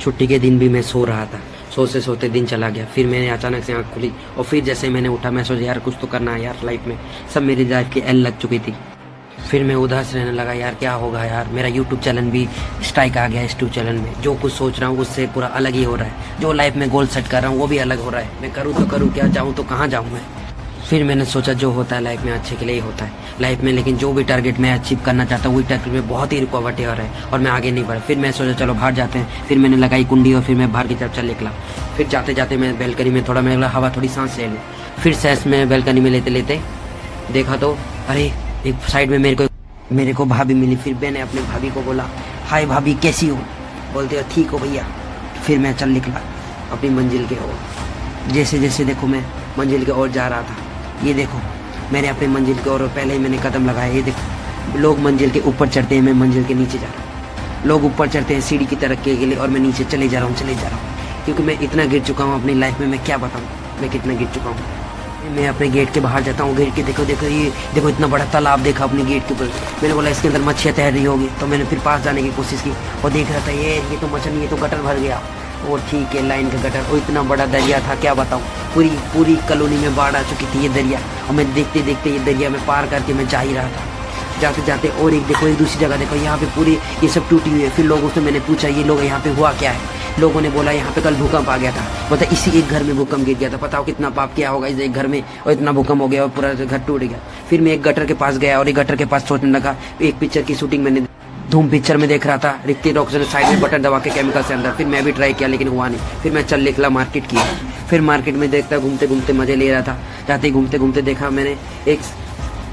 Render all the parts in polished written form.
छुट्टी के दिन भी मैं सो रहा था, सोते सोते दिन चला गया। फिर मैंने अचानक से आँख खुली और फिर जैसे मैंने उठा मैं सोचा यार कुछ तो करना है यार लाइफ में, सब मेरी लाइफ की एल लग चुकी थी। फिर मैं उदास रहने लगा, यार क्या होगा यार, मेरा यूट्यूब चैनल भी स्ट्राइक आ गया है। इस यूट्यूब चैनल में जो कुछ सोच रहा हूँ उससे पूरा अलग ही हो रहा है, जो लाइफ में गोल सेट कर रहा हूँ वो भी अलग हो रहा है। मैं करूँ तो करूँ क्या, जाऊँ तो कहाँ जाऊँ मैं। फिर मैंने सोचा जो होता है लाइफ में अच्छे के लिए ही होता है लाइफ में, लेकिन जो भी टारगेट मैं अचीव करना चाहता हूँ वही टारगेट में बहुत ही रुकावटें आ रहे हैं और मैं आगे नहीं बढ़ा। फिर मैं सोचा चलो बाहर जाते हैं। फिर मैंने लगाई कुंडी और फिर मैं बाहर की तरफ चल निकला। फिर जाते जाते मैं बैल्कनी में थोड़ा मैं हवा थोड़ी सांस ले लूँ। फिर सैस में बैल्कनी में लेते लेते देखा तो अरे एक साइड में मेरे को भाभी मिली। फिर मैंने अपने भाभी को बोला हाय भाभी कैसी हो, बोलते हो ठीक हो भैया। फिर मैं चल निकला अपनी मंजिल के ओर। जैसे जैसे देखो मैं मंजिल के ओर जा रहा था, ये देखो मैंने अपने मंजिल के ओर पहले ही मैंने कदम लगाया। ये देखो लोग मंजिल के ऊपर चढ़ते हैं, मैं मंजिल के नीचे जा रहा हूँ। लोग ऊपर चढ़ते हैं सीढ़ी की तरक्की के लिए और मैं नीचे चले जा रहा हूँ क्योंकि मैं इतना गिर चुका हूँ अपनी लाइफ में। मैं क्या बताऊँ मैं कितना गिर चुका हूँ। मैं अपने गेट के बाहर जाता हूँ, गेट के देखो देखो ये देखो इतना बड़ा तालाब देखा अपने गेट के ऊपर। मैंने बोला इसके अंदर मच्छियाँ तैर रही होगी, तो मैंने फिर पास जाने की कोशिश की और देख रहा था ये तो मच्छर नहीं, ये तो गटर भर गया। और ठीक है लाइन का गटर, और इतना बड़ा दरिया था क्या बताऊँ। पूरी कॉलोनी में बाढ़ आ चुकी थी ये दरिया, और मैं देखते देखते ये दरिया में पार करके मैं जा ही रहा था। जाते जाते और एक देखो एक दूसरी जगह देखो यहाँ पे पूरी ये सब टूटी हुई है। फिर लोगों से मैंने पूछा ये लोग यहाँ पे हुआ क्या है। लोगों ने बोला यहाँ पे कल भूकंप आ गया था, मतलब इसी एक घर में भूकंप गिर गया था। बताओ कितना पाप किया होगा इस एक घर में, और इतना भूकंप हो गया और पूरा घर टूट गया। फिर मैं एक गटर के पास गया और एक गटर के पास सोचने लगा, एक पिक्चर की शूटिंग मैंने धूम पिक्चर में देख रहा था। ऋतिक रोशन ने साइड में बटन दबा के केमिकल से अंदर। फिर मैं भी ट्राई किया लेकिन हुआ नहीं। फिर मैं चल निकला मार्केट की। फिर मार्केट में देखता घूमते घूमते मजे ले रहा था। जाते घूमते घूमते देखा मैंने एक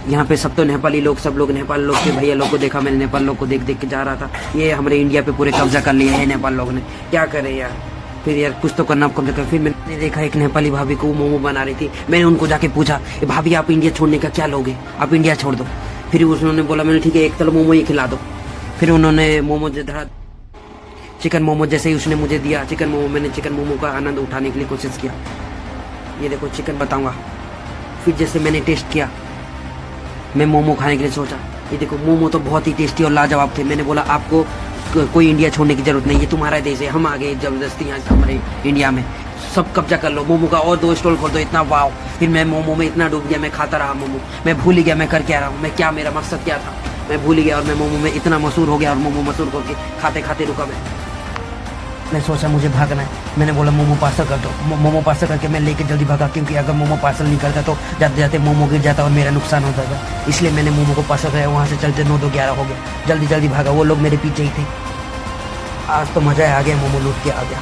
यहाँ पे सब तो नेपाली लोग, सब लोग नेपाल लोग के भैया लोग को देखा मैंने। नेपाल लोग को देख देख के जा रहा था, ये हमारे इंडिया पे पूरे कब्जा कर लिया है नेपाल लोग ने, क्या करे यार। फिर यार कुछ तो करना कम से कम। फिर मैंने देखा एक नेपाली भाभी को मोमो बना रही थी। मैंने उनको जाके पूछा भाभी आप इंडिया छोड़ने का क्या लोगे, आप इंडिया छोड़ दो। फिर उन्होंने बोला मैंने ठीक है एक तलो मोमो ही खिला दो। फिर उन्होंने मोमो धरा चिकन मोमो, जैसे ही उसने मुझे दिया चिकन मोमो, मैंने चिकन मोमो का आनंद उठाने के लिए कोशिश किया। ये देखो चिकन बताऊंगा। फिर जैसे मैंने टेस्ट किया, मैं मोमो खाने के लिए सोचा, ये देखो मोमो तो बहुत ही टेस्टी और लाजवाब थे। मैंने बोला आपको कोई इंडिया छोड़ने की जरूरत नहीं, ये तुम्हारा देश है, हम आ गए जबरदस्ती यहाँ हमारे इंडिया में, सब कब्जा कर लो। मोमो का और 2 स्टॉल खोल दो, इतना वाव। फिर मैं मोमो में इतना डूब गया, मैं खाता रहा मोमो। मैं भूल ही गया मैं कर क्या रहा हूँ, मैं क्या मेरा मकसद क्या था, मैं भूल गया। और मैं मोमो में इतना मशहूर हो गया और मोमो मशहूर होकर खाते खाते रुका मैं सोचा मुझे भागना है। मैंने बोला मोमो पार्सल कर दो। मोमो पार्सल करके मैं लेके जल्दी भागा, क्योंकि अगर मोमो पार्सल नहीं करता तो जाते जाते मोमो गिर जाता और मेरा नुकसान होता था। इसलिए मैंने मोमो को पार्सल कराया। वहाँ से चलते 9 2 11 हो गया। जल्दी जल्दी भागा, वो लोग मेरे पीछे ही थे। आज तो मज़ा आ गया, मोमो लूट के आ गया।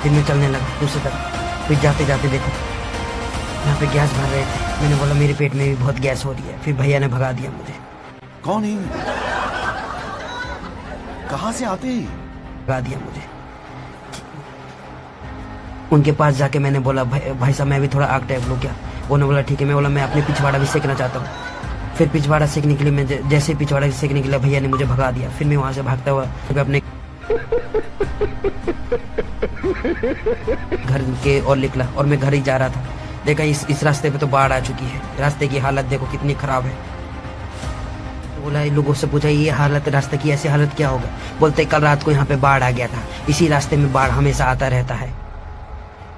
फिर मैं चलने लगा दूसरी तरफ। फिर जाते जाते देखो यहाँ पे गैस भर रहे थे। मैंने बोला मेरे पेट में भी बहुत गैस हो रही है। फिर भैया ने भगा दिया मुझे। कौन है, कहाँ से आते हैं? भगा दिया मुझे। उनके पास जाके मैंने बोला भाई साहब मैं भी थोड़ा आग टाइप लूँ क्या। उन्होंने बोला ठीक है। मैं बोला मैं अपने पिछवाड़ा भी सेकना चाहता हूँ। फिर पिछवाड़ा सेकने के लिए मैं जैसे पिछवाड़ा सेकने के लिए भैया ने मुझे भगा दिया। फिर मैं वहाँ से भागता हुआ अपने घर के और निकला और मैं घर ही जा रहा था। देखा इस रास्ते पे तो बाढ़ आ चुकी है। रास्ते की हालत देखो कितनी खराब है। बोला लोगों से पूछा ये हालत रास्ते की, ऐसी हालत क्या होगा। बोलते कल रात को यहाँ पे बाढ़ आ गया था, इसी रास्ते में बाढ़ हमेशा आता रहता है।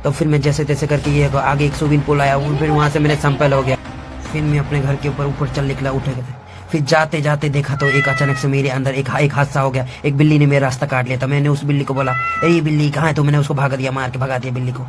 तो फिर मैं जैसे तैसे करके ये आगे एक स्विमिंग पूल आया, फिर वहाँ से मैंने संपल हो गया। फिर मैं अपने घर के ऊपर चल निकला उठे गए। फिर जाते जाते देखा तो एक अचानक से मेरे अंदर एक हादसा हो गया। एक बिल्ली ने मेरा रास्ता काट लिया था। मैंने उस बिल्ली को बोला अरे ये बिल्ली कहाँ है, तो मैंने उसको भागा दिया, मार के भगा दिया बिल्ली को।